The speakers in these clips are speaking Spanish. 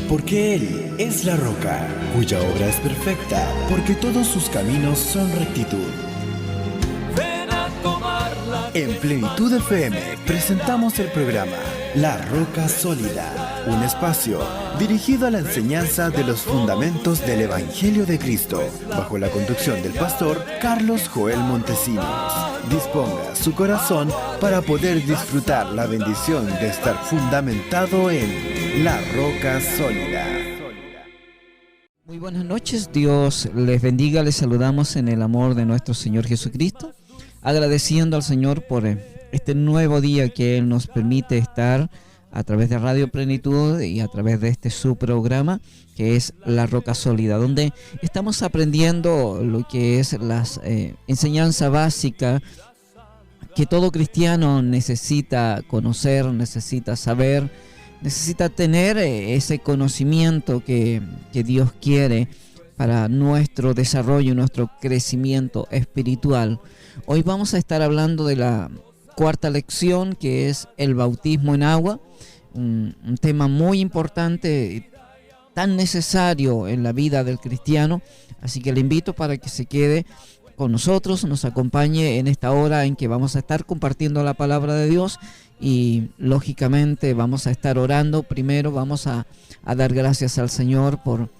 Porque Él es la roca, cuya obra es perfecta, porque todos sus caminos son rectitud. En Plenitud FM presentamos el programa La Roca Sólida, un espacio dirigido a la enseñanza de los fundamentos del Evangelio de Cristo, bajo la conducción del pastor Carlos Joel Montesinos. Disponga su corazón para poder disfrutar la bendición de estar fundamentado en La Roca Sólida. Muy buenas noches, Dios les bendiga, les saludamos en el amor de nuestro Señor Jesucristo, agradeciendo al Señor por este nuevo día que Él nos permite estar a través de Radio Plenitud y a través de este su programa que es La Roca Sólida, donde estamos aprendiendo lo que es las enseñanza básica que todo cristiano necesita conocer, necesita saber, necesita tener ese conocimiento que Dios quiere para nuestro desarrollo, nuestro crecimiento espiritual. Hoy vamos a estar hablando de la cuarta lección, que es el bautismo en agua, un tema muy importante, tan necesario en la vida del cristiano, así que le invito para que se quede con nosotros, nos acompañe en esta hora en que vamos a estar compartiendo la palabra de Dios y lógicamente vamos a estar orando. Primero vamos a dar gracias al Señor por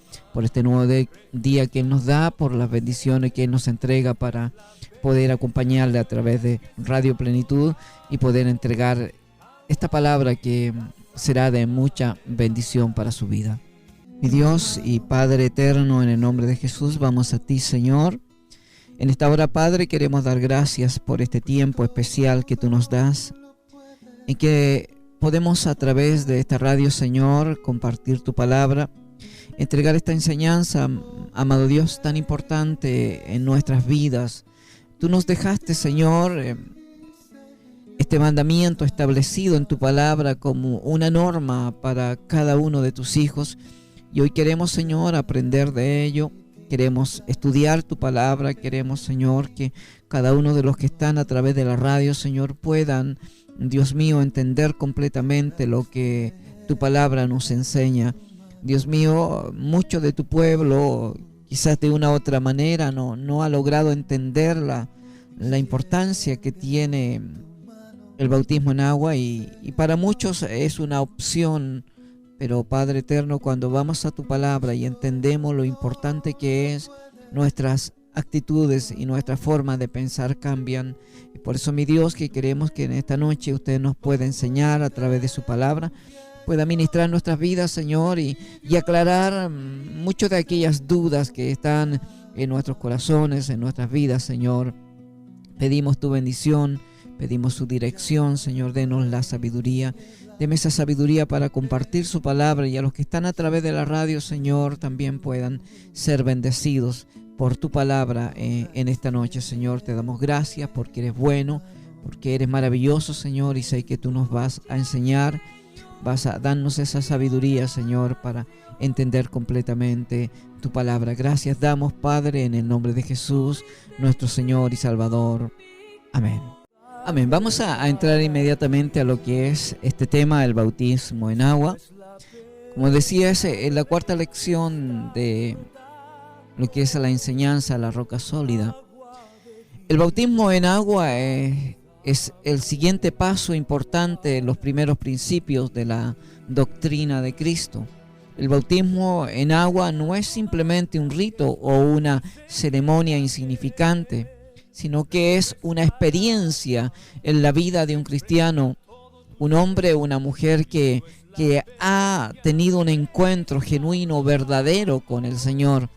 este nuevo día que Él nos da, por las bendiciones que Él nos entrega para poder acompañarle a través de Radio Plenitud y poder entregar esta palabra que será de mucha bendición para su vida. Mi Dios y Padre eterno, en el nombre de Jesús, vamos a ti, Señor. En esta hora, Padre, queremos dar gracias por este tiempo especial que tú nos das, en que podemos a través de esta radio, Señor, compartir tu palabra, entregar esta enseñanza, amado Dios, tan importante en nuestras vidas. Tú nos dejaste, Señor, este mandamiento establecido en tu palabra como una norma para cada uno de tus hijos. Y hoy queremos, Señor, aprender de ello. Queremos estudiar tu palabra. Queremos, Señor, que cada uno de los que están a través de la radio, Señor, puedan, Dios mío, entender completamente lo que tu palabra nos enseña. Dios mío, mucho de tu pueblo, quizás de una u otra manera, no ha logrado entender la importancia que tiene el bautismo en agua y para muchos es una opción, pero Padre eterno, cuando vamos a tu palabra y entendemos lo importante que es, nuestras actitudes y nuestra forma de pensar cambian. Y por eso, mi Dios, que queremos que en esta noche usted nos pueda enseñar a través de su palabra, pueda ministrar nuestras vidas, Señor, y aclarar muchas de aquellas dudas que están en nuestros corazones, en nuestras vidas, Señor. Pedimos tu bendición, pedimos su dirección, Señor, denos la sabiduría. Deme esa sabiduría para compartir su palabra y a los que están a través de la radio, Señor, también puedan ser bendecidos por tu palabra en esta noche, Señor. Te damos gracias porque eres bueno, porque eres maravilloso, Señor, y sé que tú nos vas a enseñar, vas a darnos esa sabiduría, Señor, para entender completamente tu palabra. Gracias damos, Padre, en el nombre de Jesús, nuestro Señor y Salvador. Amén. Amén. Vamos a entrar inmediatamente a lo que es este tema, el bautismo en agua. Como decía, es la cuarta lección de lo que es la enseñanza, la roca sólida. El bautismo en agua es el siguiente paso importante en los primeros principios de la doctrina de Cristo. El bautismo en agua no es simplemente un rito o una ceremonia insignificante, sino que es una experiencia en la vida de un cristiano, un hombre o una mujer que ha tenido un encuentro genuino, verdadero con el Señor,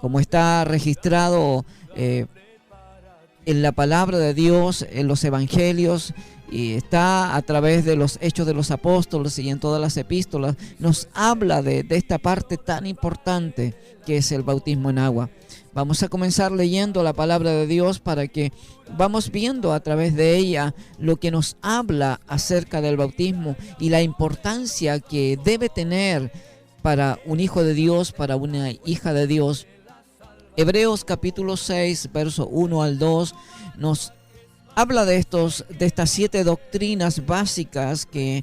como está registrado en la palabra de Dios, en los evangelios, y está a través de los hechos de los apóstoles y en todas las epístolas, nos habla de esta parte tan importante que es el bautismo en agua. Vamos a comenzar leyendo la palabra de Dios para que vamos viendo a través de ella lo que nos habla acerca del bautismo y la importancia que debe tener para un hijo de Dios, para una hija de Dios. Hebreos capítulo 6, verso 1 al 2 nos habla de estas 7 doctrinas básicas que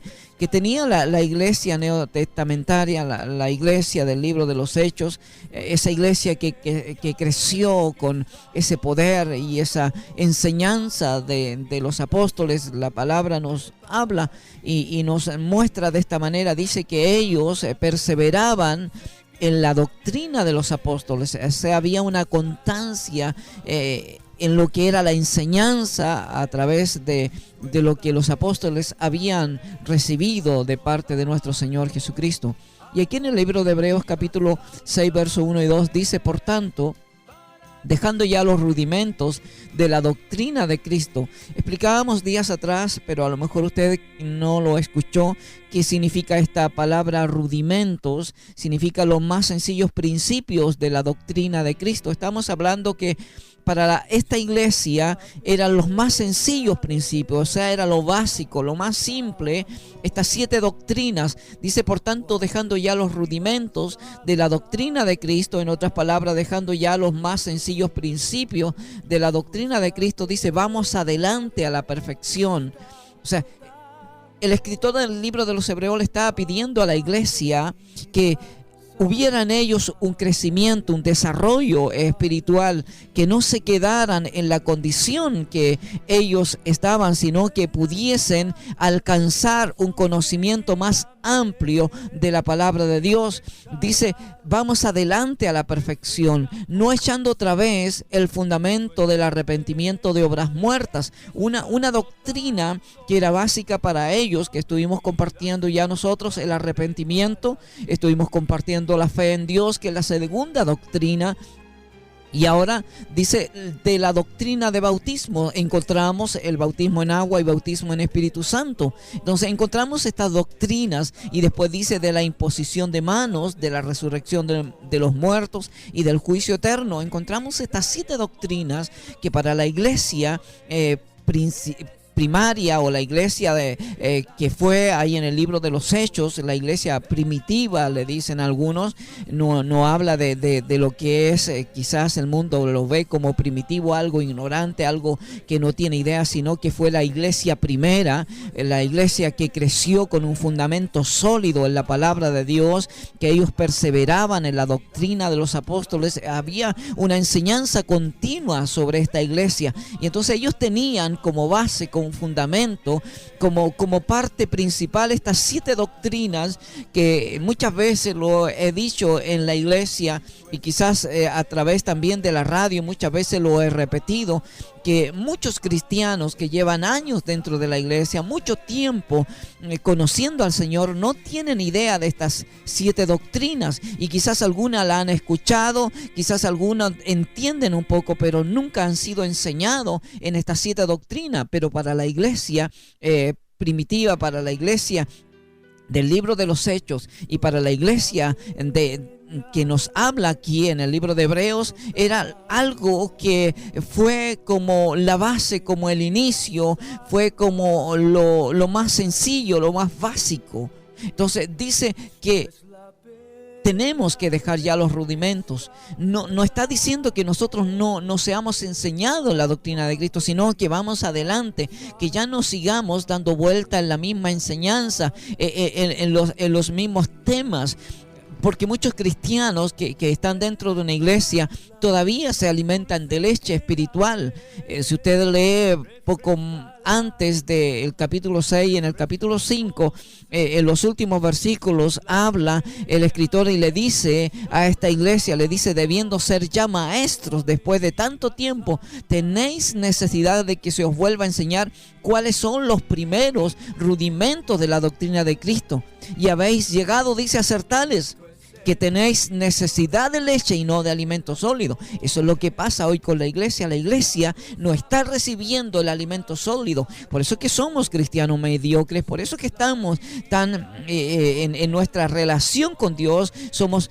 tenía la iglesia neotestamentaria, la iglesia del libro de los Hechos, esa iglesia que creció con ese poder y esa enseñanza de los apóstoles. La palabra nos habla y nos muestra de esta manera. Dice que ellos perseveraban en la doctrina de los apóstoles, o sea, había una constancia en lo que era la enseñanza a través de lo que los apóstoles habían recibido de parte de nuestro Señor Jesucristo. Y aquí en el libro de Hebreos capítulo 6, verso 1 y 2 dice: por tanto, dejando ya los rudimentos de la doctrina de Cristo. Explicábamos días atrás, pero a lo mejor usted no lo escuchó, qué significa esta palabra rudimentos. Significa los más sencillos principios de la doctrina de Cristo. Estamos hablando que para esta iglesia eran los más sencillos principios, o sea, era lo básico, lo más simple, estas 7 doctrinas. Dice, por tanto, dejando ya los rudimentos de la doctrina de Cristo, en otras palabras, dejando ya los más sencillos principios de la doctrina de Cristo, dice, vamos adelante a la perfección. O sea, el escritor del libro de los Hebreos le estaba pidiendo a la iglesia que hubiera en ellos un crecimiento, un desarrollo espiritual, que no se quedaran en la condición que ellos estaban, sino que pudiesen alcanzar un conocimiento más amplio de la palabra de Dios. Dice, vamos adelante a la perfección, no echando otra vez el fundamento del arrepentimiento de obras muertas, una doctrina que era básica para ellos, que estuvimos compartiendo ya nosotros, el arrepentimiento, estuvimos compartiendo la fe en Dios, que es la segunda doctrina. Y ahora dice, de la doctrina de bautismo encontramos el bautismo en agua y bautismo en Espíritu Santo. Entonces encontramos estas doctrinas, y después dice de la imposición de manos, de la resurrección de los muertos y del juicio eterno. Encontramos estas 7 doctrinas que para la iglesia primaria, o la iglesia que fue ahí en el libro de los Hechos, la iglesia primitiva, le dicen algunos, no habla de lo que es, quizás el mundo lo ve como primitivo, algo ignorante, algo que no tiene idea, sino que fue la iglesia primera, la iglesia que creció con un fundamento sólido en la palabra de Dios, que ellos perseveraban en la doctrina de los apóstoles. Había una enseñanza continua sobre esta iglesia, y entonces ellos tenían como base, como fundamento, como parte principal, estas 7 doctrinas que muchas veces lo he dicho en la iglesia, y quizás a través también de la radio muchas veces lo he repetido, que muchos cristianos que llevan años dentro de la iglesia, mucho tiempo conociendo al Señor, no tienen idea de estas 7 doctrinas, y quizás algunas la han escuchado, quizás algunas entienden un poco, pero nunca han sido enseñados en estas 7 doctrinas. Pero para la iglesia primitiva, para la iglesia del libro de los Hechos, y para la iglesia que nos habla aquí en el libro de Hebreos, era algo que fue como la base, como el inicio, fue como lo más sencillo, lo más básico. Entonces dice que tenemos que dejar ya los rudimentos. No está diciendo que nosotros no seamos enseñados la doctrina de Cristo, sino que vamos adelante, que ya no sigamos dando vuelta en la misma enseñanza, en los mismos temas. Porque muchos cristianos que están dentro de una iglesia todavía se alimentan de leche espiritual. Si usted lee poco antes del capítulo 6, en el capítulo 5, en los últimos versículos, habla el escritor y le dice a esta iglesia, le dice, debiendo ser ya maestros después de tanto tiempo, tenéis necesidad de que se os vuelva a enseñar cuáles son los primeros rudimentos de la doctrina de Cristo. Y habéis llegado, dice, a ser tales que tenéis necesidad de leche y no de alimento sólido. Eso es lo que pasa hoy con la iglesia. La iglesia no está recibiendo el alimento sólido. Por eso es que somos cristianos mediocres, por eso es que estamos tan en nuestra relación con Dios, somos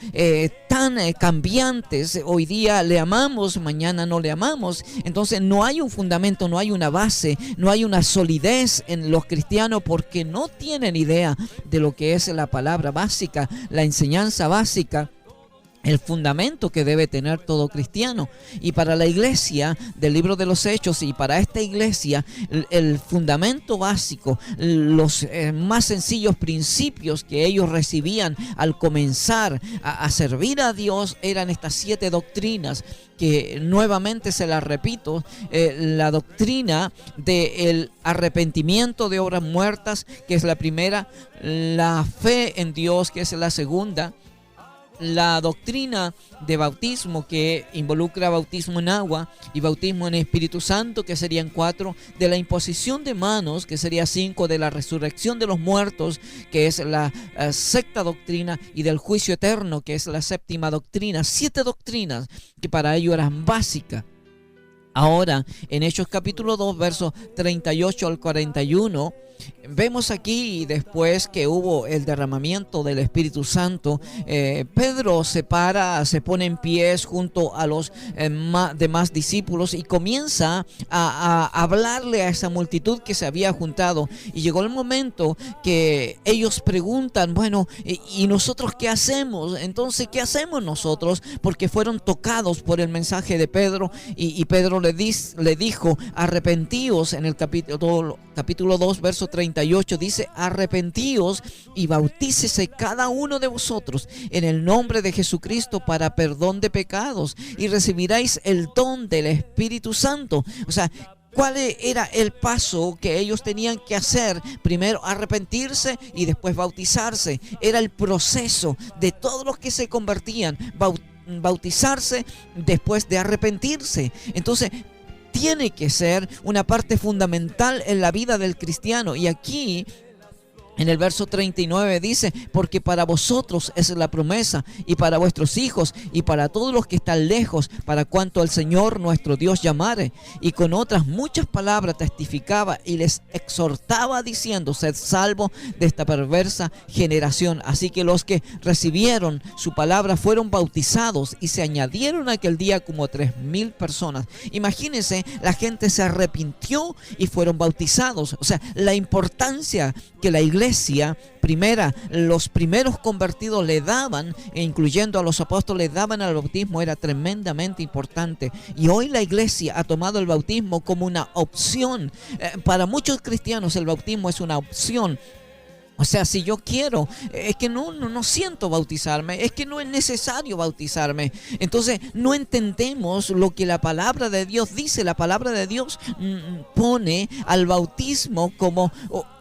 tan cambiantes. Hoy día le amamos, mañana no le amamos. Entonces no hay un fundamento, no hay una base, no hay una solidez en los cristianos, porque no tienen idea de lo que es la palabra básica, la enseñanza básica. el fundamento que debe tener todo cristiano. Y para la iglesia del libro de los Hechos y para esta iglesia, el fundamento básico, los más sencillos principios que ellos recibían al comenzar a servir a Dios eran estas 7 doctrinas, que nuevamente se las repito: la doctrina del arrepentimiento de obras muertas, que es la primera; la fe en Dios, que es la segunda; la doctrina de bautismo, que involucra bautismo en agua y bautismo en Espíritu Santo, que serían 4; de la imposición de manos, que sería 5; de la resurrección de los muertos, que es la sexta doctrina; y del juicio eterno, que es la séptima doctrina. 7 doctrinas que para ellos eran básicas. Ahora, en Hechos capítulo 2, versos 38 al 41, vemos aquí, después que hubo el derramamiento del Espíritu Santo, Pedro se pone en pies junto a los demás discípulos y comienza a hablarle a esa multitud que se había juntado. Y llegó el momento que ellos preguntan: bueno, ¿y nosotros qué hacemos? Entonces, ¿qué hacemos nosotros? Porque fueron tocados por el mensaje de Pedro, y Pedro le dijo: arrepentíos. En el capítulo 2, verso 38 dice: arrepentíos y bautícese cada uno de vosotros en el nombre de Jesucristo para perdón de pecados, y recibiréis el don del Espíritu Santo. O sea, ¿cuál era el paso que ellos tenían que hacer? Primero arrepentirse y después bautizarse. Era el proceso de todos los que se convertían: bautizarse después de arrepentirse. Entonces, tiene que ser una parte fundamental en la vida del cristiano. Y aquí, en el verso 39 dice: porque para vosotros es la promesa, y para vuestros hijos, y para todos los que están lejos, para cuanto al Señor nuestro Dios llamare. Y con otras muchas palabras testificaba y les exhortaba, diciendo: sed salvos de esta perversa generación. Así que los que recibieron su palabra fueron bautizados, y se añadieron aquel día como 3,000 personas. Imagínense, la gente se arrepintió y fueron bautizados. O sea, la importancia que la iglesia primera, los primeros convertidos le daban, incluyendo a los apóstoles, daban al bautismo, era tremendamente importante. Y hoy la iglesia ha tomado el bautismo como una opción. Para muchos cristianos el bautismo es una opción. O sea, si yo quiero, es que no siento bautizarme, es que no es necesario bautizarme. Entonces no entendemos lo que la palabra de Dios dice. La palabra de Dios pone al bautismo como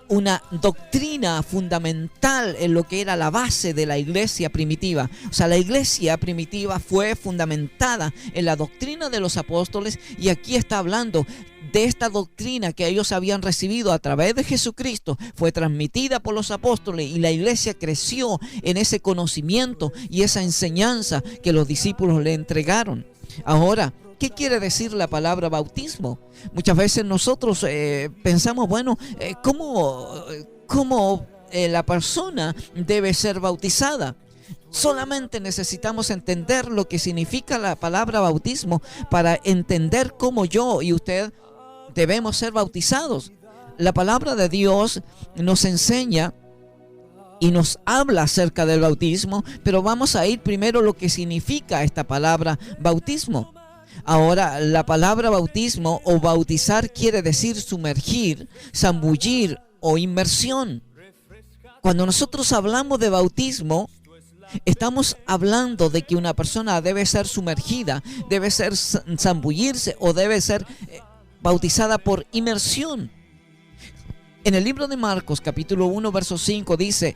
una doctrina fundamental en lo que era la base de la iglesia primitiva. O sea, la iglesia primitiva fue fundamentada en la doctrina de los apóstoles, y aquí está hablando de esta doctrina que ellos habían recibido a través de Jesucristo. Fue transmitida por los apóstoles, y la iglesia creció en ese conocimiento y esa enseñanza que los discípulos le entregaron. Ahora, ¿qué quiere decir la palabra bautismo? Muchas veces nosotros pensamos, bueno, ¿cómo la persona debe ser bautizada? Solamente necesitamos entender lo que significa la palabra bautismo para entender cómo yo y usted debemos ser bautizados. La palabra de Dios nos enseña y nos habla acerca del bautismo, pero vamos a ir primero lo que significa esta palabra bautismo. Ahora, la palabra bautismo o bautizar quiere decir sumergir, zambullir o inmersión. Cuando nosotros hablamos de bautismo, estamos hablando de que una persona debe ser sumergida, debe ser zambullirse o debe ser bautizada por inmersión. En el libro de Marcos, capítulo 1, verso 5, dice: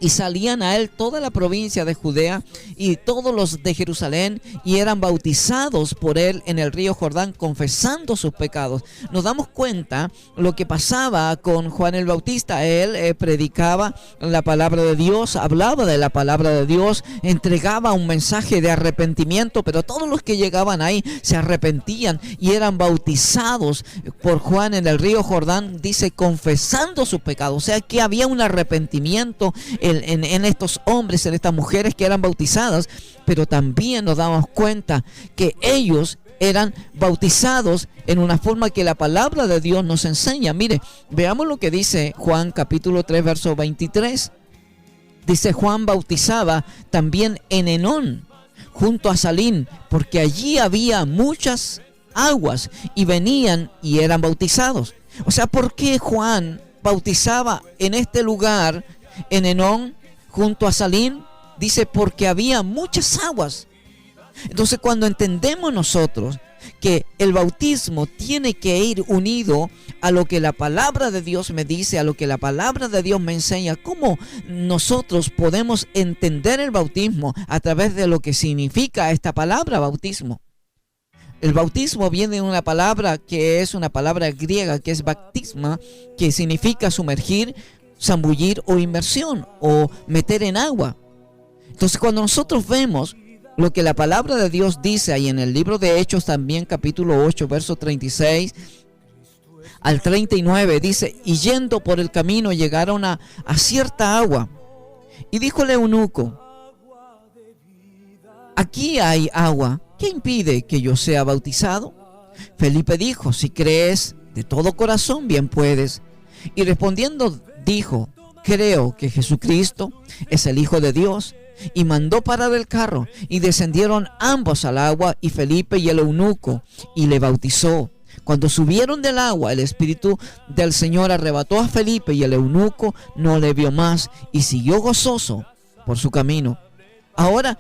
y salían a él toda la provincia de Judea y todos los de Jerusalén, y eran bautizados por él en el río Jordán, confesando sus pecados. Nos damos cuenta lo que pasaba con Juan el Bautista. Él predicaba la palabra de Dios, hablaba de la palabra de Dios, entregaba un mensaje de arrepentimiento, pero todos los que llegaban ahí se arrepentían y eran bautizados por Juan en el río Jordán, dice, confesando sus pecados. O sea que había un arrepentimiento en estos hombres, en estas mujeres que eran bautizadas, pero también nos damos cuenta que ellos eran bautizados en una forma que la palabra de Dios nos enseña. Mire, veamos lo que dice Juan capítulo 3, verso 23. Dice: Juan bautizaba también en Enón junto a Salim, porque allí había muchas aguas y venían y eran bautizados. O sea, ¿por qué Juan bautizaba en este lugar, en Enón, junto a Salim? Dice, porque había muchas aguas. Entonces, cuando entendemos nosotros que el bautismo tiene que ir unido a lo que la palabra de Dios me dice, a lo que la palabra de Dios me enseña, ¿cómo nosotros podemos entender el bautismo a través de lo que significa esta palabra bautismo? El bautismo viene de una palabra que es una palabra griega, que es baptisma, que significa sumergir, zambullir o inmersión o meter en agua. Entonces, cuando nosotros vemos lo que la palabra de Dios dice ahí en el libro de Hechos también, capítulo 8, versos 36 al 39, dice, y yendo por el camino llegaron a cierta agua. Y dijo el eunuco, aquí hay agua, ¿qué impide que yo sea bautizado? Felipe dijo, si crees de todo corazón, bien puedes. Y respondiendo dijo, creo que Jesucristo es el Hijo de Dios. Y mandó parar el carro, y descendieron ambos al agua, y Felipe y el eunuco, y le bautizó. Cuando subieron del agua, el Espíritu del Señor arrebató a Felipe, y el eunuco no le vio más, y siguió gozoso por su camino. Ahora,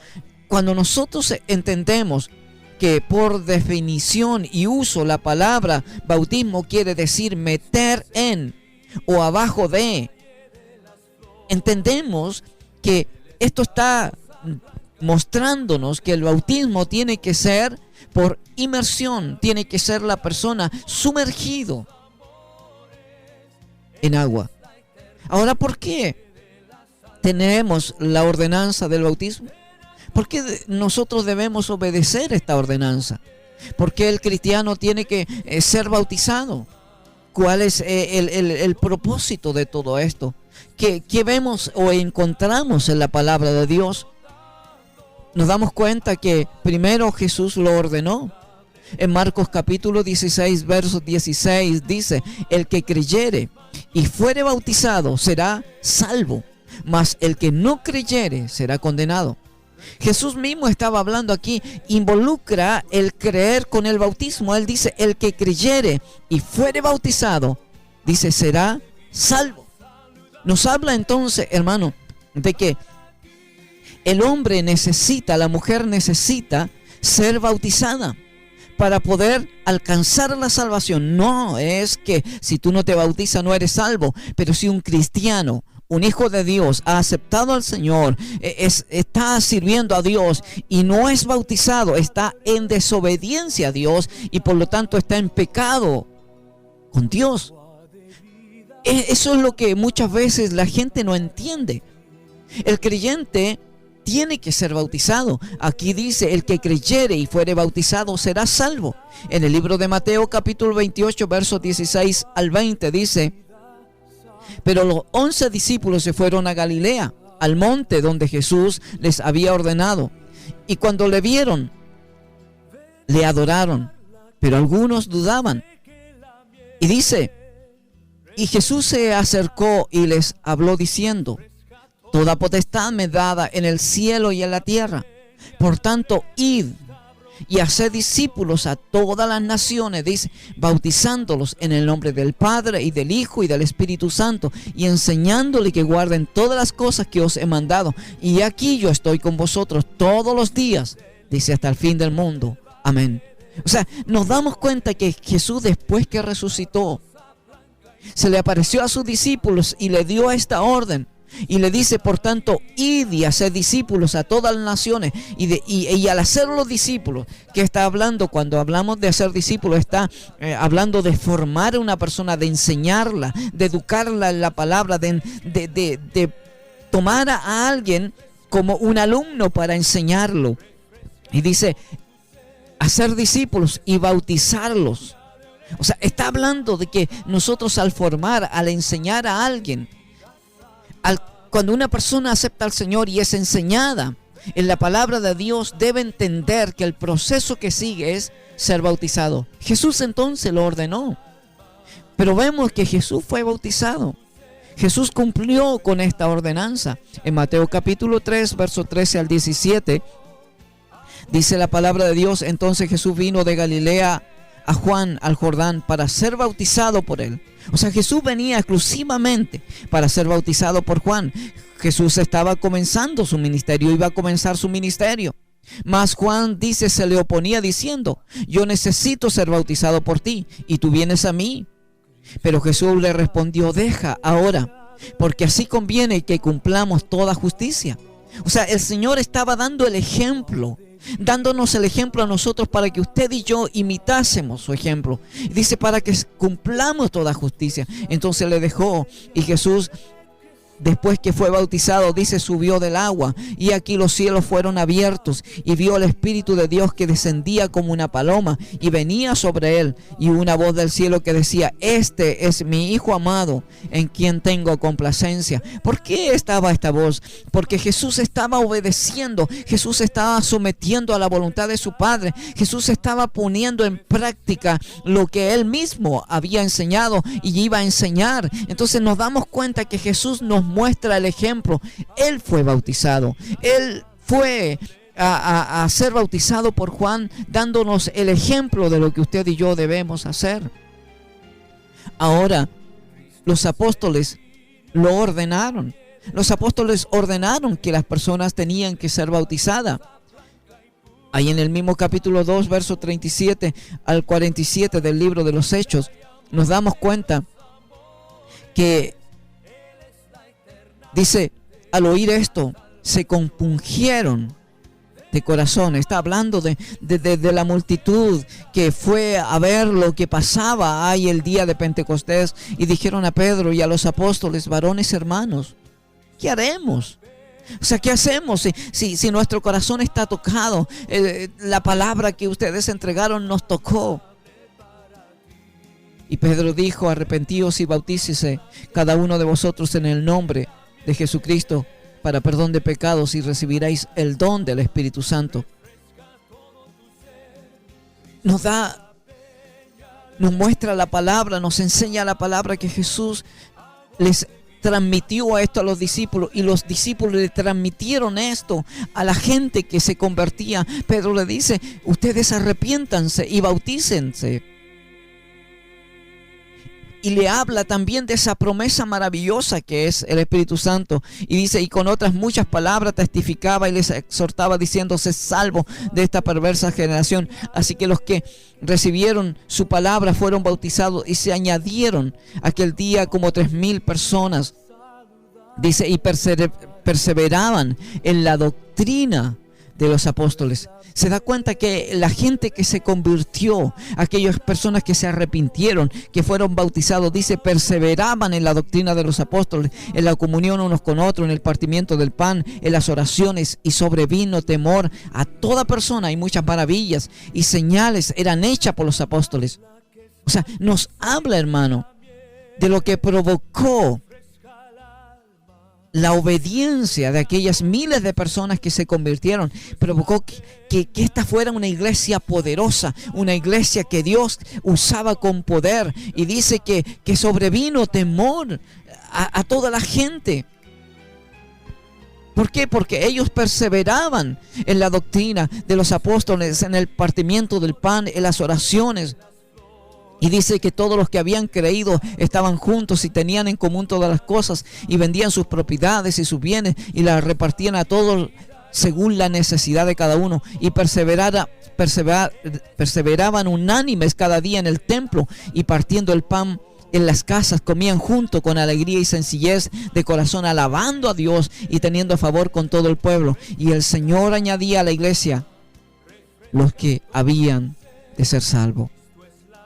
cuando nosotros entendemos que por definición y uso la palabra bautismo quiere decir meter en o abajo de, entendemos que esto está mostrándonos que el bautismo tiene que ser por inmersión, tiene que ser la persona sumergido en agua. Ahora, ¿por qué tenemos la ordenanza del bautismo? ¿Por qué nosotros debemos obedecer esta ordenanza? ¿Por qué el cristiano tiene que ser bautizado? ¿Cuál es el propósito de todo esto? ¿Qué vemos o encontramos en la palabra de Dios? Nos damos cuenta que primero Jesús lo ordenó. En Marcos capítulo 16, verso 16 dice, el que creyere y fuere bautizado será salvo, mas el que no creyere será condenado. Jesús mismo estaba hablando aquí, involucra el creer con el bautismo. Él dice, el que creyere y fuere bautizado, dice, será salvo. Nos habla entonces, hermano, de que el hombre necesita, la mujer necesita ser bautizada para poder alcanzar la salvación. No es que si tú no te bautizas no eres salvo, pero si un cristiano, un hijo de Dios, ha aceptado al Señor, está sirviendo a Dios y no es bautizado, está en desobediencia a Dios y por lo tanto está en pecado con Dios. Eso es lo que muchas veces la gente no entiende. El creyente tiene que ser bautizado. Aquí dice, el que creyere y fuere bautizado será salvo. En el libro de Mateo capítulo 28, versos 16 al 20 dice, pero los 11 discípulos se fueron a Galilea, al monte donde Jesús les había ordenado. Y cuando le vieron, le adoraron, pero algunos dudaban. Y dice, y Jesús se acercó y les habló diciendo, toda potestad me es dada en el cielo y en la tierra. Por tanto, id y haced discípulos a todas las naciones, dice, bautizándolos en el nombre del Padre y del Hijo y del Espíritu Santo, y enseñándole que guarden todas las cosas que os he mandado. Y aquí yo estoy con vosotros todos los días, dice, hasta el fin del mundo. Amén. O sea, nos damos cuenta que Jesús, después que resucitó, se le apareció a sus discípulos y le dio esta orden. Y le dice, por tanto, id y haced discípulos a todas las naciones. Y al hacer los discípulos, que está hablando, cuando hablamos de hacer discípulos, está hablando de formar a una persona, de enseñarla, de educarla en la palabra, de tomar a alguien como un alumno para enseñarlo. Y dice, hacer discípulos y bautizarlos. O sea, está hablando de que nosotros al formar, al enseñar a alguien, cuando una persona acepta al Señor y es enseñada en la palabra de Dios, debe entender que el proceso que sigue es ser bautizado. Jesús entonces lo ordenó, pero vemos que Jesús fue bautizado. Jesús cumplió con esta ordenanza. En Mateo capítulo 3, verso 13 al 17, Dice la palabra de Dios: entonces Jesús vino de Galilea a Juan al Jordán para ser bautizado por él. O sea, Jesús venía exclusivamente para ser bautizado por Juan. Jesús estaba comenzando su ministerio, iba a comenzar su ministerio. Mas Juan, dice, se le oponía diciendo: yo necesito ser bautizado por ti, y tú vienes a mí. Pero Jesús le respondió: deja ahora, porque así conviene que cumplamos toda justicia. O sea, el Señor estaba dando el ejemplo, dándonos el ejemplo a nosotros para que usted y yo imitásemos su ejemplo. Dice, para que cumplamos toda justicia. Entonces le dejó, y Jesús, después que fue bautizado, dice, subió del agua, y aquí los cielos fueron abiertos, y vio al Espíritu de Dios que descendía como una paloma, y venía sobre él, y una voz del cielo que decía: este es mi Hijo amado, en quien tengo complacencia. ¿Por qué estaba esta voz? Porque Jesús estaba obedeciendo, Jesús estaba sometiendo a la voluntad de su Padre, Jesús estaba poniendo en práctica lo que él mismo había enseñado y iba a enseñar. Entonces nos damos cuenta que Jesús nos muestra el ejemplo. Él fue bautizado, él fue a ser bautizado por Juan, dándonos el ejemplo de lo que usted y yo debemos hacer. Ahora, los apóstoles lo ordenaron. Los apóstoles ordenaron que las personas tenían que ser bautizadas. Ahí en el mismo capítulo 2, verso 37 al 47 del libro de los Hechos, nos damos cuenta que dice: al oír esto, se compungieron de corazón. Está hablando de la multitud que fue a ver lo que pasaba ahí el día de Pentecostés, y dijeron a Pedro y a los apóstoles: varones hermanos, ¿qué haremos? O sea, ¿qué hacemos si nuestro corazón está tocado? La palabra que ustedes entregaron nos tocó. Y Pedro dijo: arrepentíos y bautícese cada uno de vosotros en el nombre de Jesucristo para perdón de pecados, y recibiréis el don del Espíritu Santo. Nos muestra la palabra, nos enseña la palabra que Jesús les transmitió esto a los discípulos, y los discípulos le transmitieron esto a la gente que se convertía. Pedro le dice: ustedes arrepiéntanse y bautícense. Y le habla también de esa promesa maravillosa que es el Espíritu Santo. Y dice: y con otras muchas palabras testificaba y les exhortaba diciendo: sed salvos de esta perversa generación. Así que los que recibieron su palabra fueron bautizados, y se añadieron aquel día como 3,000 personas. Dice: y perseveraban en la doctrina de los apóstoles. Se da cuenta que la gente que se convirtió, aquellas personas que se arrepintieron, que fueron bautizados, dice, perseveraban en la doctrina de los apóstoles, en la comunión unos con otros, en el partimiento del pan, en las oraciones, y sobrevino temor a toda persona, y muchas maravillas y señales eran hechas por los apóstoles. O sea, nos habla, hermano, de lo que provocó la obediencia de aquellas miles de personas que se convirtieron. Provocó que esta fuera una iglesia poderosa, una iglesia que Dios usaba con poder. Y dice que sobrevino temor a toda la gente. ¿Por qué? Porque ellos perseveraban en la doctrina de los apóstoles, en el partimiento del pan, en las oraciones. Y dice que todos los que habían creído estaban juntos y tenían en común todas las cosas, y vendían sus propiedades y sus bienes y las repartían a todos según la necesidad de cada uno, y perseveraban unánimes cada día en el templo, y partiendo el pan en las casas comían junto con alegría y sencillez de corazón, alabando a Dios y teniendo favor con todo el pueblo. Y el Señor añadía a la iglesia los que habían de ser salvos.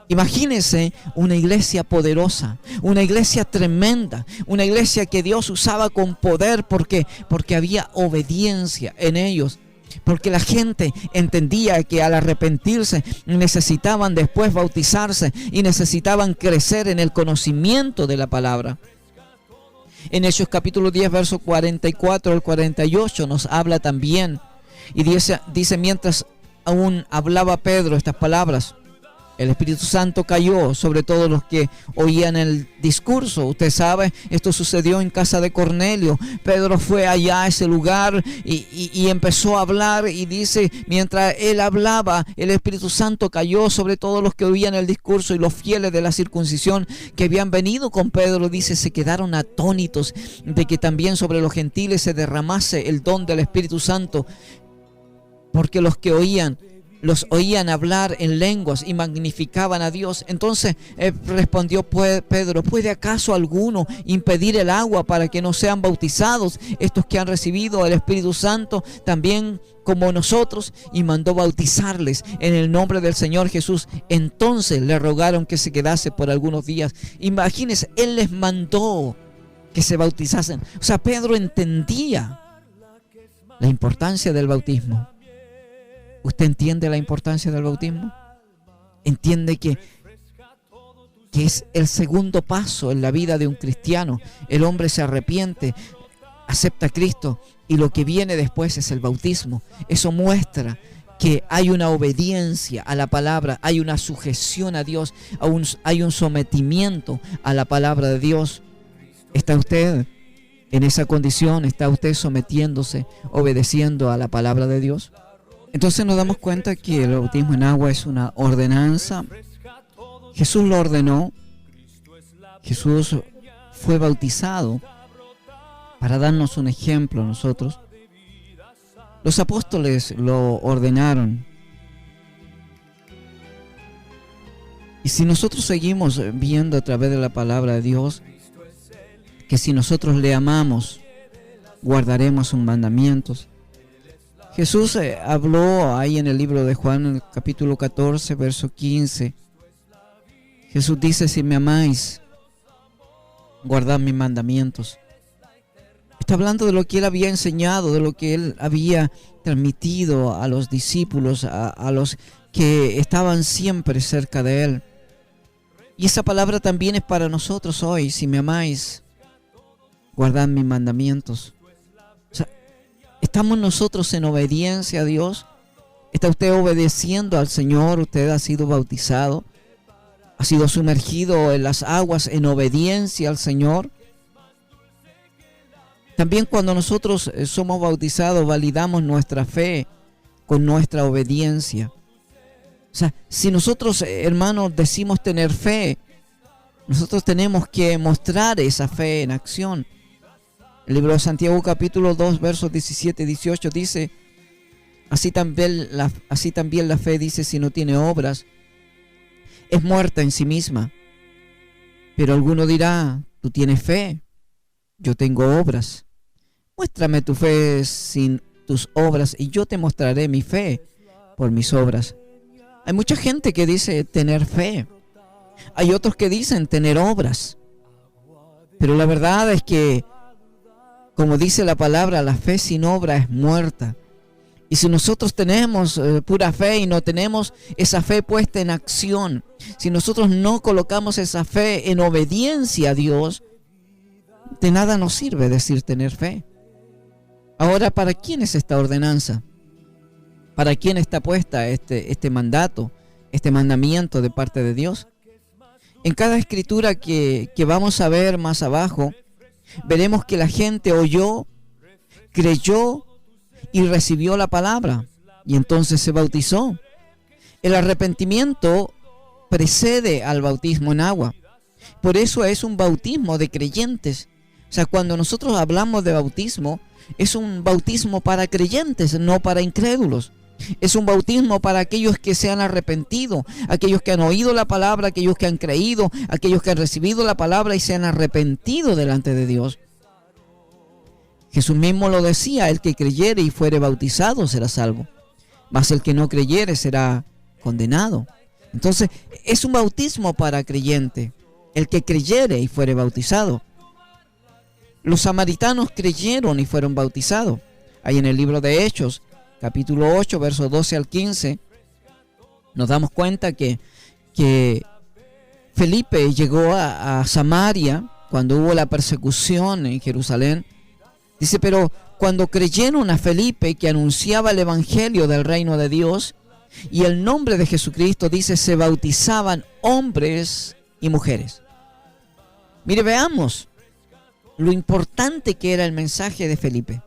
Imagínense una iglesia poderosa, una iglesia tremenda, una iglesia que Dios usaba con poder porque había obediencia en ellos. Porque la gente entendía que al arrepentirse necesitaban después bautizarse y necesitaban crecer en el conocimiento de la palabra. En Hechos capítulo 10, verso 44 al 48 nos habla también, y dice mientras aún hablaba Pedro estas palabras: El Espíritu Santo cayó sobre todos los que oían el discurso. Usted sabe, esto sucedió en casa de Cornelio. Pedro fue allá a ese lugar y empezó a hablar, y dice, mientras él hablaba, el Espíritu Santo cayó sobre todos los que oían el discurso, y los fieles de la circuncisión que habían venido con Pedro, dice, se quedaron atónitos de que también sobre los gentiles se derramase el don del Espíritu Santo, porque los que los oían hablar en lenguas y magnificaban a Dios. Entonces respondió Pedro, ¿puede acaso alguno impedir el agua para que no sean bautizados estos que han recibido el Espíritu Santo también como nosotros? Y mandó bautizarles en el nombre del Señor Jesús. Entonces le rogaron que se quedase por algunos días. Imagínense, Él les mandó que se bautizasen. O sea, Pedro entendía la importancia del bautismo. ¿Usted entiende la importancia del bautismo? ¿Entiende que es el segundo paso en la vida de un cristiano? El hombre se arrepiente, acepta a Cristo, y lo que viene después es el bautismo. Eso muestra que hay una obediencia a la palabra, hay una sujeción a Dios, hay un sometimiento a la palabra de Dios. ¿Está usted en esa condición? ¿Está usted sometiéndose, obedeciendo a la palabra de Dios? Entonces nos damos cuenta que el bautismo en agua es una ordenanza. Jesús lo ordenó. Jesús fue bautizado para darnos un ejemplo a nosotros. Los apóstoles lo ordenaron. Y si nosotros seguimos viendo a través de la palabra de Dios, que si nosotros le amamos, guardaremos sus mandamientos. Jesús habló ahí en el libro de Juan, en el capítulo 14, verso 15. Jesús dice, si me amáis, guardad mis mandamientos. Está hablando de lo que Él había enseñado, de lo que Él había transmitido a los discípulos, a los que estaban siempre cerca de Él. Y esa palabra también es para nosotros hoy. Si me amáis, guardad mis mandamientos. ¿Estamos nosotros en obediencia a Dios? ¿Está usted obedeciendo al Señor? ¿Usted ha sido bautizado? ¿Ha sido sumergido en las aguas en obediencia al Señor? También cuando nosotros somos bautizados, validamos nuestra fe con nuestra obediencia. O sea, si nosotros, hermanos, decimos tener fe, nosotros tenemos que mostrar esa fe en acción. El libro de Santiago capítulo 2 versos 17 y 18 dice, así también la fe, dice, si no tiene obras, es muerta en sí misma. Pero alguno dirá, tú tienes fe, yo tengo obras. Muéstrame tu fe sin tus obras y yo te mostraré mi fe por mis obras. Hay mucha gente que dice tener fe. Hay otros que dicen tener obras. Pero la verdad es que, como dice la palabra, la fe sin obra es muerta. Y si nosotros tenemos pura fe y no tenemos esa fe puesta en acción, si nosotros no colocamos esa fe en obediencia a Dios, de nada nos sirve decir tener fe. Ahora, ¿para quién es esta ordenanza? ¿Para quién está puesta este mandato, este mandamiento de parte de Dios? En cada escritura que vamos a ver más abajo, veremos que la gente oyó, creyó y recibió la palabra, y entonces se bautizó. El arrepentimiento precede al bautismo en agua. Por eso es un bautismo de creyentes. O sea, cuando nosotros hablamos de bautismo, es un bautismo para creyentes, no para incrédulos. Es un bautismo para aquellos que se han arrepentido, aquellos que han oído la palabra, aquellos que han creído, aquellos que han recibido la palabra y se han arrepentido delante de Dios. Jesús mismo lo decía, el que creyere y fuere bautizado será salvo, mas el que no creyere será condenado. Entonces, es un bautismo para creyente, el que creyere y fuere bautizado. Los samaritanos creyeron y fueron bautizados. Ahí en el libro de Hechos, capítulo 8, versos 12 al 15, nos damos cuenta que Felipe llegó a Samaria cuando hubo la persecución en Jerusalén. Dice, pero cuando creyeron a Felipe que anunciaba el evangelio del reino de Dios, Y el nombre de Jesucristo, dice, se bautizaban hombres y mujeres. Mire, veamos lo importante que era el mensaje de Felipe.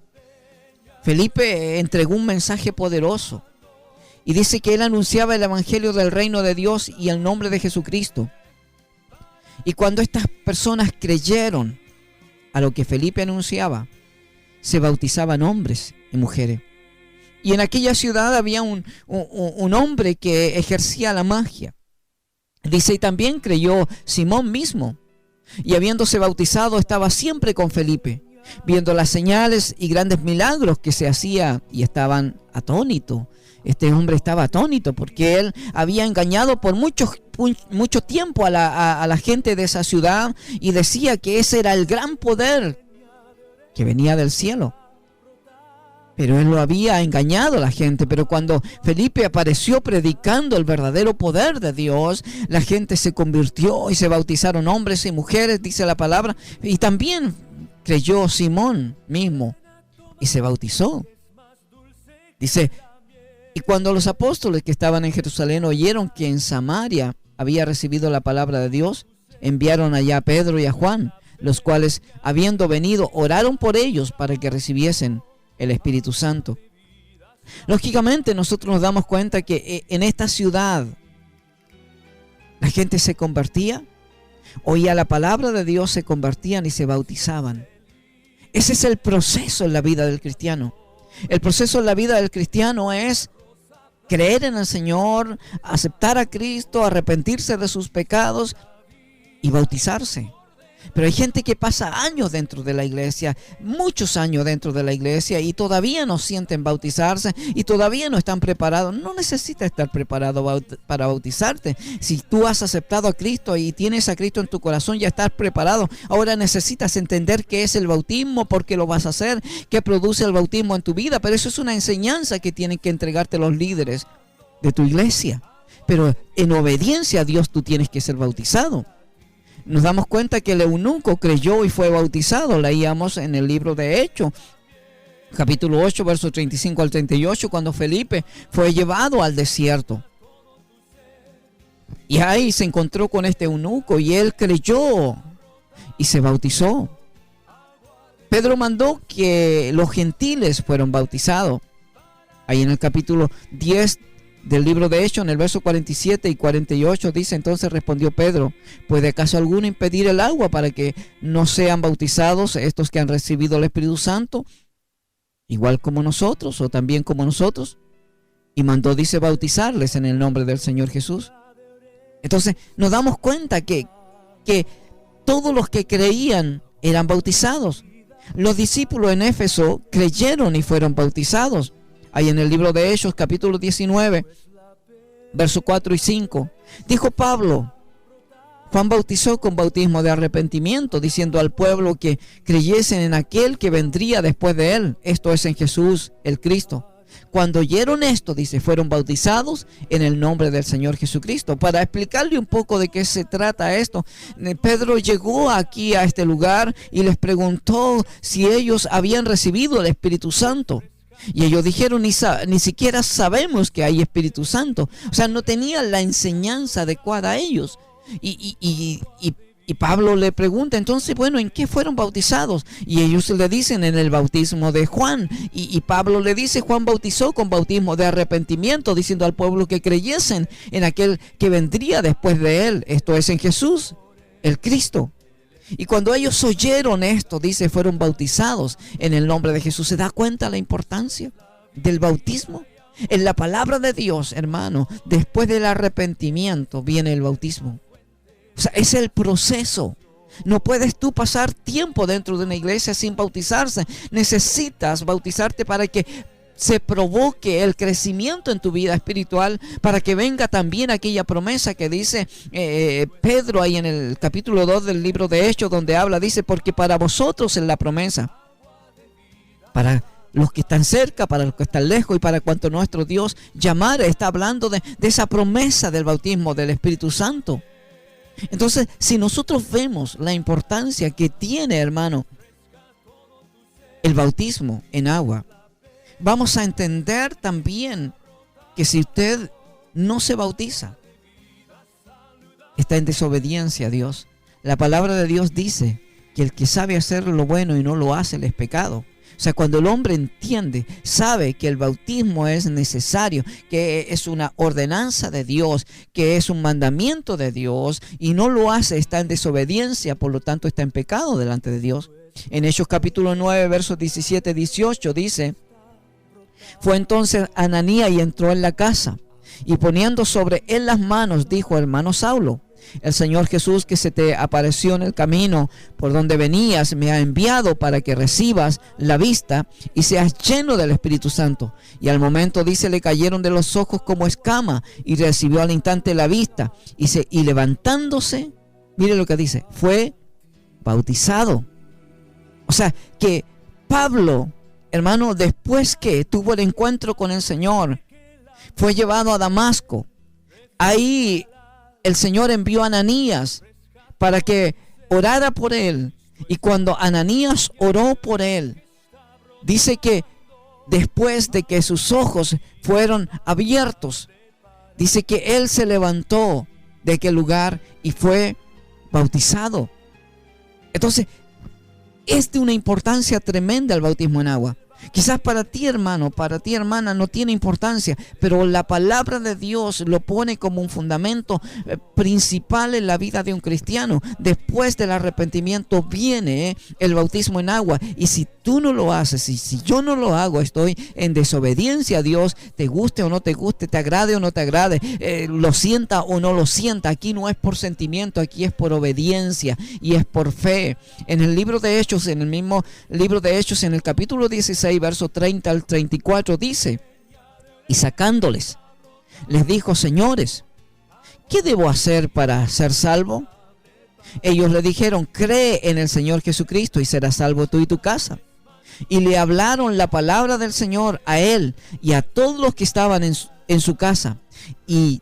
Felipe entregó un mensaje poderoso. Y dice que él anunciaba el evangelio del reino de Dios y el nombre de Jesucristo. Y cuando estas personas creyeron a lo que Felipe anunciaba, se bautizaban hombres y mujeres. Y en aquella ciudad había un hombre que ejercía la magia. Dice, y también creyó Simón mismo. Y habiéndose bautizado, estaba siempre con Felipe, viendo las señales y grandes milagros que se hacía, y estaban atónitos. Este hombre estaba atónito porque él había engañado por mucho tiempo a la gente de esa ciudad, y decía que ese era el gran poder que venía del cielo. Pero él lo había engañado a la gente. Pero cuando Felipe apareció predicando el verdadero poder de Dios, la gente se convirtió y se bautizaron hombres y mujeres, dice la palabra. Y también creyó Simón mismo y se bautizó. Dice, y cuando los apóstoles que estaban en Jerusalén oyeron que en Samaria había recibido la palabra de Dios, enviaron allá a Pedro y a Juan, los cuales, habiendo venido, oraron por ellos para que recibiesen el Espíritu Santo. Lógicamente nosotros nos damos cuenta que en esta ciudad la gente se convertía, oía la palabra de Dios, se convertían y se bautizaban. Ese es el proceso en la vida del cristiano. El proceso en la vida del cristiano es creer en el Señor, aceptar a Cristo, arrepentirse de sus pecados y bautizarse. Pero hay gente que pasa años dentro de la iglesia, muchos años dentro de la iglesia, y todavía no sienten bautizarse y todavía no están preparados. No necesitas estar preparado para bautizarte. Si tú has aceptado a Cristo y tienes a Cristo en tu corazón, ya estás preparado. Ahora necesitas entender qué es el bautismo, por qué lo vas a hacer, qué produce el bautismo en tu vida. Pero eso es una enseñanza que tienen que entregarte los líderes de tu iglesia. Pero en obediencia a Dios tú tienes que ser bautizado. Nos damos cuenta que el eunuco creyó y fue bautizado. Leíamos en el libro de Hechos, capítulo 8, versos 35 al 38, cuando Felipe fue llevado al desierto. Y ahí se encontró con este eunuco y él creyó y se bautizó. Pedro mandó que los gentiles fueran bautizados. Ahí en el capítulo 10 del libro de Hechos, en el verso 47 y 48, dice, entonces respondió Pedro, ¿puede acaso alguno impedir el agua para que no sean bautizados estos que han recibido el Espíritu Santo, igual como nosotros, o también como nosotros? Y mandó, dice, bautizarles en el nombre del Señor Jesús. Entonces nos damos cuenta que todos los que creían eran bautizados. Los discípulos en Éfeso creyeron y fueron bautizados. Ahí en el libro de Hechos, capítulo 19, versos 4 y 5. Dijo Pablo, Juan bautizó con bautismo de arrepentimiento, diciendo al pueblo que creyesen en aquel que vendría después de él, esto es en Jesús, el Cristo. Cuando oyeron esto, dice, fueron bautizados en el nombre del Señor Jesucristo. Para explicarle un poco de qué se trata esto, Pedro llegó aquí a este lugar y les preguntó si ellos habían recibido el Espíritu Santo. Y ellos dijeron, ni siquiera sabemos que hay Espíritu Santo. O sea, no tenían la enseñanza adecuada a ellos. Y Pablo le pregunta, entonces, bueno, ¿en qué fueron bautizados? Y ellos le dicen, en el bautismo de Juan. Y Pablo le dice, Juan bautizó con bautismo de arrepentimiento, diciendo al pueblo que creyesen en aquel que vendría después de él. Esto es en Jesús, el Cristo. Y cuando ellos oyeron esto, dice, fueron bautizados en el nombre de Jesús. ¿Se da cuenta la importancia del bautismo? En la palabra de Dios, hermano, después del arrepentimiento viene el bautismo. O sea, es el proceso. No puedes tú pasar tiempo dentro de una iglesia sin bautizarse. Necesitas bautizarte para que se provoque el crecimiento en tu vida espiritual, para que venga también aquella promesa que dice Pedro ahí en el capítulo 2 del libro de Hechos, donde habla, dice, porque para vosotros es la promesa, para los que están cerca, para los que están lejos y para cuanto nuestro Dios llamare. Está hablando de esa promesa del bautismo del Espíritu Santo. Entonces, si nosotros vemos la importancia que tiene, hermano, el bautismo en agua, vamos a entender también que si usted no se bautiza, está en desobediencia a Dios. La palabra de Dios dice que el que sabe hacer lo bueno y no lo hace, le es pecado. O sea, cuando el hombre entiende, sabe que el bautismo es necesario, que es una ordenanza de Dios, que es un mandamiento de Dios, y no lo hace, está en desobediencia, por lo tanto está en pecado delante de Dios. En Hechos capítulo 9, versos 17 y 18 dice: fue entonces Ananías y entró en la casa, y poniendo sobre él las manos, dijo: hermano Saulo, el Señor Jesús, que se te apareció en el camino por donde venías, me ha enviado para que recibas la vista y seas lleno del Espíritu Santo. Y al momento, dice, le cayeron de los ojos como escama, y recibió al instante la vista, y levantándose, mire lo que dice, fue bautizado. O sea, que Pablo, hermano, después que tuvo el encuentro con el Señor, fue llevado a Damasco. Ahí el Señor envió a Ananías para que orara por él. Y cuando Ananías oró por él, dice que después de que sus ojos fueron abiertos, dice que él se levantó de aquel lugar y fue bautizado. Entonces, es de una importancia tremenda el bautismo en agua. Quizás para ti, hermano, para ti, hermana, no tiene importancia, pero la palabra de Dios lo pone como un fundamento principal en la vida de un cristiano. Después del arrepentimiento viene el bautismo en agua, y si tú no lo haces, y si yo no lo hago, estoy en desobediencia a Dios, te guste o no te guste, te agrade o no te agrade, lo sienta o no lo sienta. Aquí no es por sentimiento, aquí es por obediencia y es por fe. En el libro de Hechos, en el mismo libro de Hechos, en el capítulo 16, verso 30 al 34, dice: y sacándoles, les dijo: señores, ¿qué debo hacer para ser salvo? Ellos le dijeron: cree en el Señor Jesucristo y serás salvo tú y tu casa. Y le hablaron la palabra del Señor a él y a todos los que estaban en su casa. Y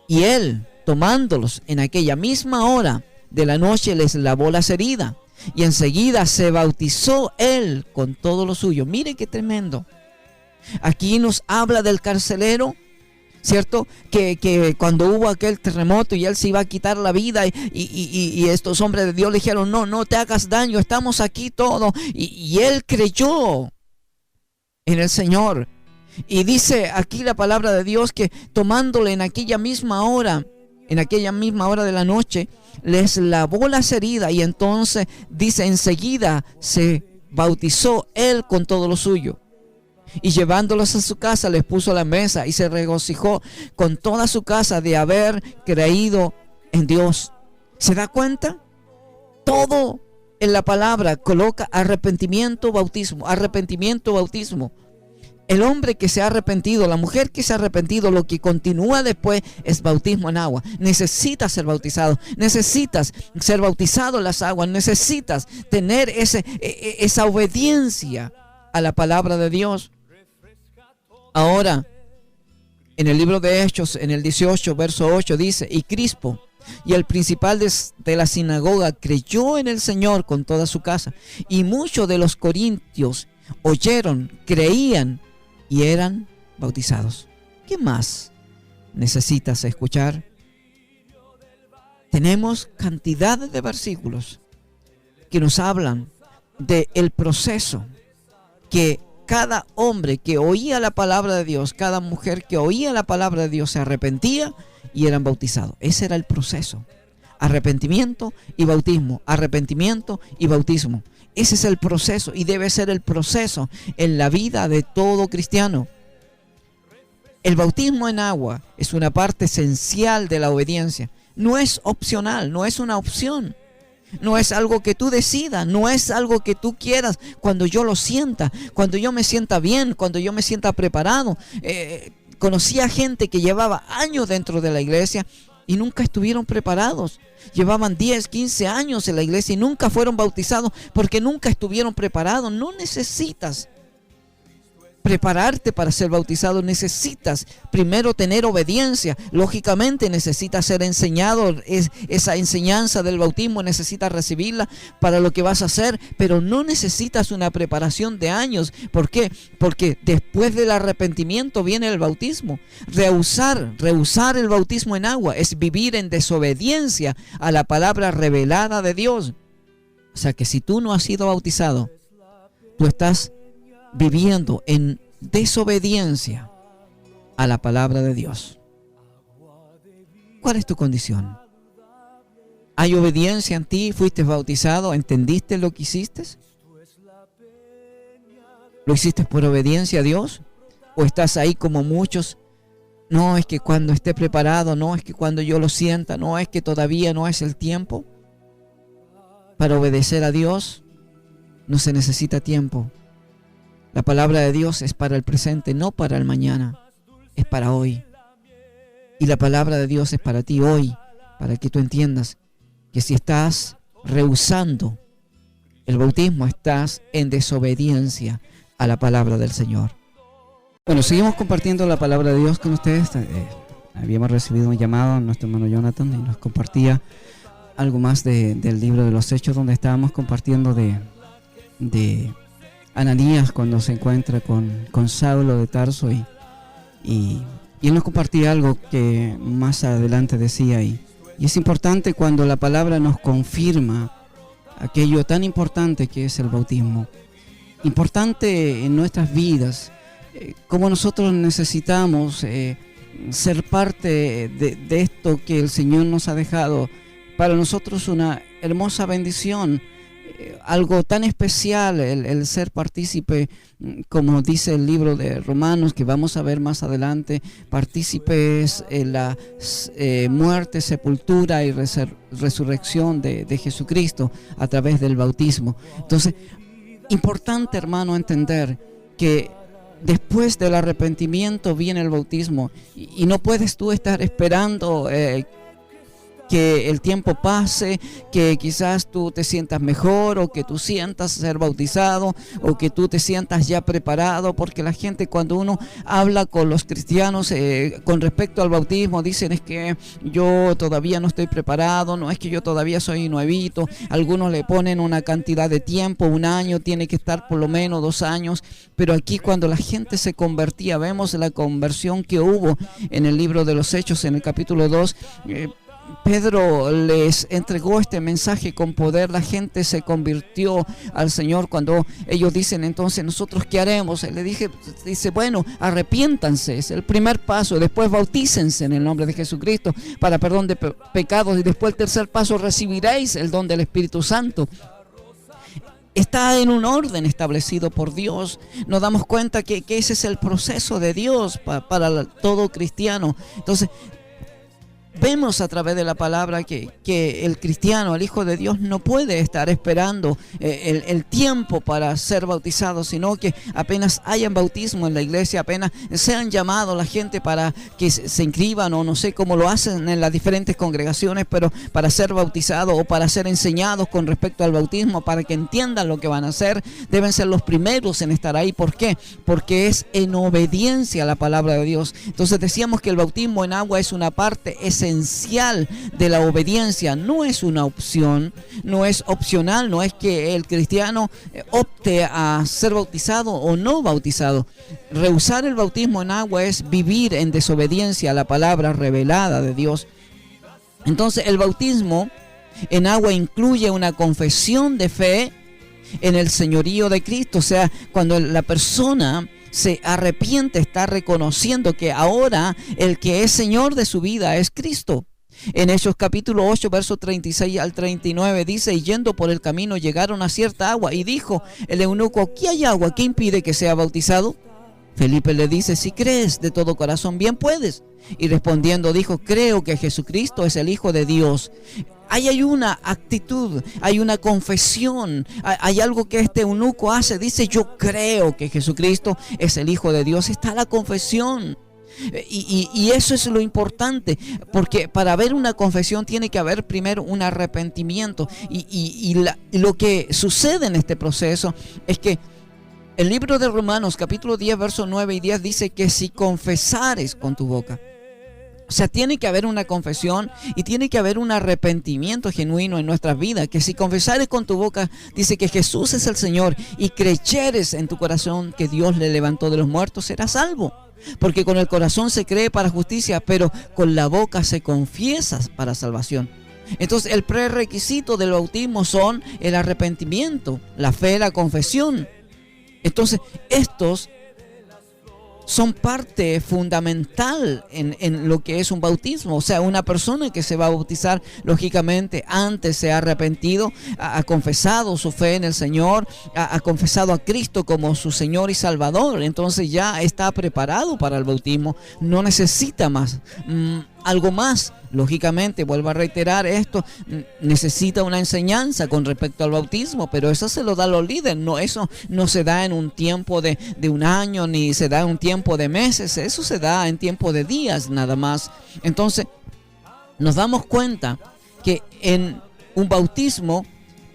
él, tomándolos en aquella misma hora de la noche, les lavó las heridas. Y enseguida se bautizó él con todo lo suyo. Mire qué tremendo. Aquí nos habla del carcelero, ¿cierto? Que cuando hubo aquel terremoto y él se iba a quitar la vida, y estos hombres de Dios le dijeron: no te hagas daño, estamos aquí todos. Y él creyó en el Señor. Y dice aquí la palabra de Dios que tomándole en aquella misma hora de la noche, les lavó las heridas, y entonces dice: enseguida se bautizó él con todo lo suyo. Y llevándolos a su casa, les puso a la mesa, y se regocijó con toda su casa de haber creído en Dios. ¿Se da cuenta? Todo en la palabra coloca arrepentimiento, bautismo, arrepentimiento, bautismo. El hombre que se ha arrepentido, la mujer que se ha arrepentido, lo que continúa después es bautismo en agua. Necesitas ser bautizado, necesitas ser bautizado en las aguas, necesitas tener esa obediencia a la palabra de Dios. Ahora, en el libro de Hechos, en el 18, verso 8, dice: y Crispo, y el principal de la sinagoga, creyó en el Señor con toda su casa. Y muchos de los corintios oyeron, creían y eran bautizados. ¿Qué más necesitas escuchar? Tenemos cantidad de versículos que nos hablan del proceso que cada hombre que oía la palabra de Dios, cada mujer que oía la palabra de Dios, se arrepentía y eran bautizados. Ese era el proceso. Arrepentimiento y bautismo, arrepentimiento y bautismo. Ese es el proceso, y debe ser el proceso en la vida de todo cristiano. El bautismo en agua es una parte esencial de la obediencia. No es opcional, no es una opción. No es algo que tú decidas, no es algo que tú quieras cuando yo lo sienta, cuando yo me sienta bien, cuando yo me sienta preparado. Conocí a gente que llevaba años dentro de la iglesia y nunca estuvieron preparados. Llevaban 10, 15 años en la iglesia y nunca fueron bautizados porque nunca estuvieron preparados. No necesitas prepararte para ser bautizado, necesitas primero tener obediencia. Lógicamente necesitas ser enseñado, esa enseñanza del bautismo necesitas recibirla para lo que vas a hacer, pero no necesitas una preparación de años. ¿Por qué? Porque después del arrepentimiento viene el bautismo. Rehusar el bautismo en agua es vivir en desobediencia a la palabra revelada de Dios. O sea que si tú no has sido bautizado, tú estás viviendo en desobediencia a la palabra de Dios. ¿Cuál es tu condición? ¿Hay obediencia en ti? ¿Fuiste bautizado? ¿Entendiste lo que hiciste? ¿Lo hiciste por obediencia a Dios? ¿O estás ahí como muchos? No, es que cuando esté preparado, no, es que cuando yo lo sienta, no, es que todavía no es el tiempo. Para obedecer a Dios no se necesita tiempo. La palabra de Dios es para el presente, no para el mañana, es para hoy. Y la palabra de Dios es para ti hoy, para que tú entiendas que si estás rehusando el bautismo, estás en desobediencia a la palabra del Señor. Bueno, seguimos compartiendo la palabra de Dios con ustedes. Habíamos recibido un llamado a nuestro hermano Jonathan y nos compartía algo más del libro de los Hechos, donde estábamos compartiendo de Ananías cuando se encuentra con Saulo de Tarso y él nos compartía algo que más adelante decía y es importante cuando la palabra nos confirma aquello tan importante que es el bautismo, importante en nuestras vidas, como nosotros necesitamos ser parte de esto que el Señor nos ha dejado. Para nosotros una hermosa bendición, algo tan especial el ser partícipe, como dice el libro de Romanos, que vamos a ver más adelante, partícipes en la muerte, sepultura y resurrección de Jesucristo a través del bautismo. Entonces, importante, hermano, entender que después del arrepentimiento viene el bautismo y no puedes tú estar esperando que el tiempo pase, que quizás tú te sientas mejor o que tú sientas ser bautizado o que tú te sientas ya preparado, porque la gente, cuando uno habla con los cristianos con respecto al bautismo, dicen es que yo todavía no estoy preparado, no, es que yo todavía soy nuevito. Algunos le ponen una cantidad de tiempo, 1 año, tiene que estar por lo menos 2 años, pero aquí cuando la gente se convertía, vemos la conversión que hubo en el libro de los Hechos, en el capítulo 2, Pedro les entregó este mensaje con poder. La gente se convirtió al Señor. Cuando ellos dicen, entonces, ¿nosotros qué haremos? Él le dice, bueno, arrepiéntanse, es el primer paso. Después bautícense en el nombre de Jesucristo para perdón de pecados. Y después el tercer paso, recibiréis el don del Espíritu Santo. Está en un orden establecido por Dios. Nos damos cuenta que ese es el proceso de Dios para todo cristiano. Entonces, vemos a través de la palabra que el cristiano, el Hijo de Dios, no puede estar esperando el tiempo para ser bautizado, sino que apenas hayan bautismo en la iglesia, apenas sean llamados la gente para que se inscriban, o no sé cómo lo hacen en las diferentes congregaciones, pero para ser bautizados o para ser enseñados con respecto al bautismo, para que entiendan lo que van a hacer, deben ser los primeros en estar ahí. ¿Por qué? Porque es en obediencia a la palabra de Dios. Entonces decíamos que el bautismo en agua es una parte esencial de la obediencia, no es una opción, no es opcional, no es que el cristiano opte a ser bautizado o no bautizado. Rehusar el bautismo en agua es vivir en desobediencia a la palabra revelada de Dios. Entonces, el bautismo en agua incluye una confesión de fe en el señorío de Cristo. O sea, cuando la persona se arrepiente, está reconociendo que ahora el que es Señor de su vida es Cristo. En Hechos capítulo 8, versos 36 al 39 dice, y yendo por el camino llegaron a cierta agua, y dijo el eunuco, aquí hay agua, ¿qué impide que sea bautizado? Felipe le dice, si crees de todo corazón, bien puedes. Y respondiendo dijo, creo que Jesucristo es el Hijo de Dios. Ahí hay una actitud, hay una confesión, hay algo que este eunuco hace. Dice, yo creo que Jesucristo es el Hijo de Dios. Está la confesión. Y eso es lo importante, porque para haber una confesión tiene que haber primero un arrepentimiento. Y lo que sucede en este proceso es que El libro de Romanos, capítulo 10, versos 9 y 10 dice que si confesares con tu boca, o sea, tiene que haber una confesión y tiene que haber un arrepentimiento genuino en nuestras vidas. Que si confesares con tu boca, dice que Jesús es el Señor, y creyeres en tu corazón que Dios le levantó de los muertos, serás salvo. Porque con el corazón se cree para justicia, pero con la boca se confiesa para salvación. Entonces el prerequisito del bautismo son el arrepentimiento, la fe, la confesión. Entonces estos son parte fundamental en lo que es un bautismo. O sea, una persona que se va a bautizar, lógicamente, antes se ha arrepentido, ha confesado su fe en el Señor, ha confesado a Cristo como su Señor y Salvador. Entonces ya está preparado para el bautismo, no necesita más. Algo más, lógicamente, vuelvo a reiterar esto, necesita una enseñanza con respecto al bautismo, pero eso se lo da a los líderes. No, eso no se da en un tiempo de un año, ni se da en un tiempo de meses, eso se da en tiempo de días nada más. Entonces nos damos cuenta que en un bautismo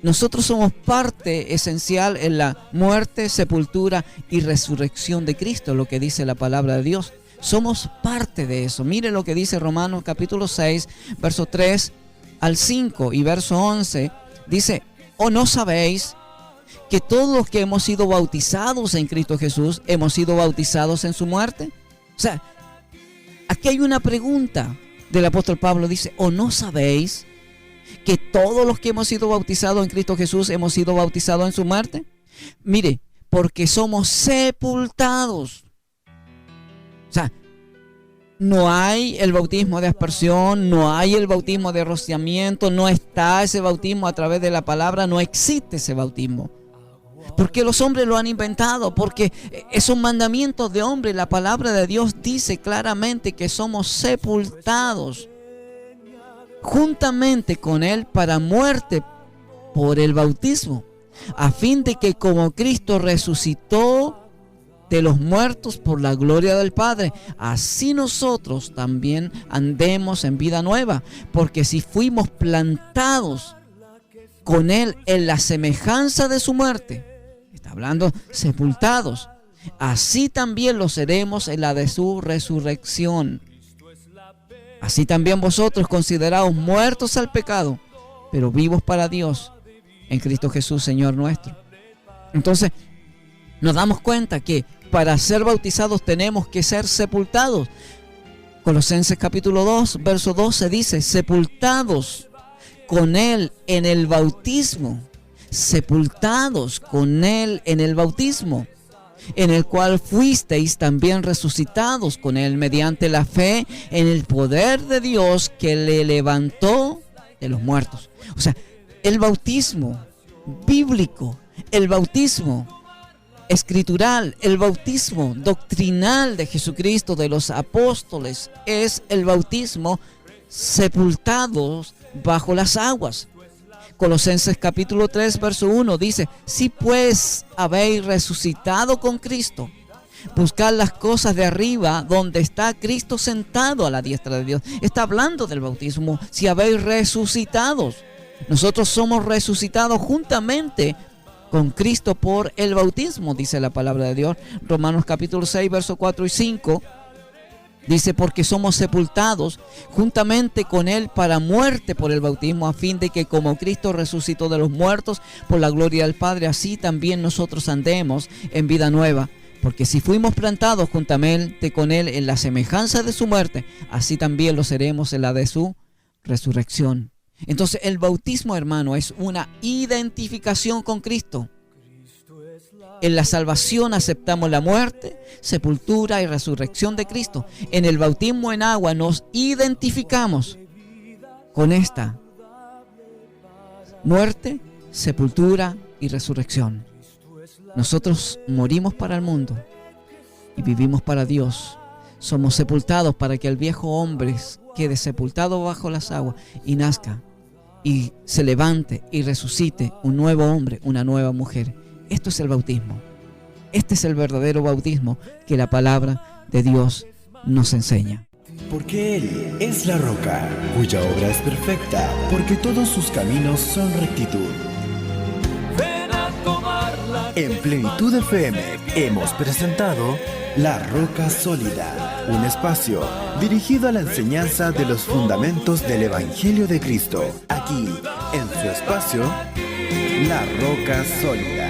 nosotros somos parte esencial en la muerte, sepultura y resurrección de Cristo, lo que dice la palabra de Dios. Somos parte de eso. Mire lo que dice Romanos capítulo 6, verso 3 al 5 y verso 11. Dice: ¿o no sabéis que todos los que hemos sido bautizados en Cristo Jesús hemos sido bautizados en su muerte? O sea, aquí hay una pregunta del apóstol Pablo. Dice: ¿o no sabéis que todos los que hemos sido bautizados en Cristo Jesús hemos sido bautizados en su muerte? Mire, porque somos sepultados. O sea, no hay el bautismo de aspersión, no hay el bautismo de rociamiento, no está ese bautismo a través de la palabra, no existe ese bautismo. Porque los hombres lo han inventado, porque esos mandamientos de hombre, la palabra de Dios dice claramente que somos sepultados juntamente con Él para muerte por el bautismo, a fin de que como Cristo resucitó de los muertos por la gloria del Padre, así nosotros también andemos en vida nueva. Porque si fuimos plantados con Él en la semejanza de su muerte, está hablando sepultados, así también lo seremos en la de su resurrección. Así también vosotros, considerados muertos al pecado, pero vivos para Dios en Cristo Jesús, Señor nuestro. Entonces nos damos cuenta que para ser bautizados tenemos que ser sepultados. Colosenses capítulo 2, verso 12 dice: sepultados con Él en el bautismo. Sepultados con Él en el bautismo, en el cual fuisteis también resucitados con Él mediante la fe en el poder de Dios que le levantó de los muertos. O sea, el bautismo bíblico, el bautismo escritural, el bautismo doctrinal de Jesucristo, de los apóstoles, es el bautismo sepultados bajo las aguas. Colosenses capítulo 3, verso 1 dice: si pues habéis resucitado con Cristo, buscad las cosas de arriba, donde está Cristo sentado a la diestra de Dios. Está hablando del bautismo. Si habéis resucitado, nosotros somos resucitados juntamente con Cristo por el bautismo, dice la palabra de Dios. Romanos capítulo 6, versos 4 y 5 dice: porque somos sepultados juntamente con Él para muerte por el bautismo, a fin de que como Cristo resucitó de los muertos por la gloria del Padre, así también nosotros andemos en vida nueva. Porque si fuimos plantados juntamente con Él en la semejanza de su muerte, así también lo seremos en la de su resurrección. Entonces el bautismo, hermano, es una identificación con Cristo. En la salvación aceptamos la muerte, sepultura y resurrección de Cristo. En el bautismo en agua nos identificamos con esta muerte, sepultura y resurrección. Nosotros morimos para el mundo y vivimos para Dios. Somos sepultados para que el viejo hombre quede sepultado bajo las aguas y nazca y se levante y resucite un nuevo hombre, una nueva mujer. Esto es el bautismo. Este es el verdadero bautismo que la palabra de Dios nos enseña. Porque Él es la roca, cuya obra es perfecta, porque todos sus caminos son rectitud. Ven a tomar la En Plenitud FM hemos presentado La Roca Sólida, un espacio dirigido a la enseñanza de los fundamentos del Evangelio de Cristo, aquí en su espacio La Roca Sólida.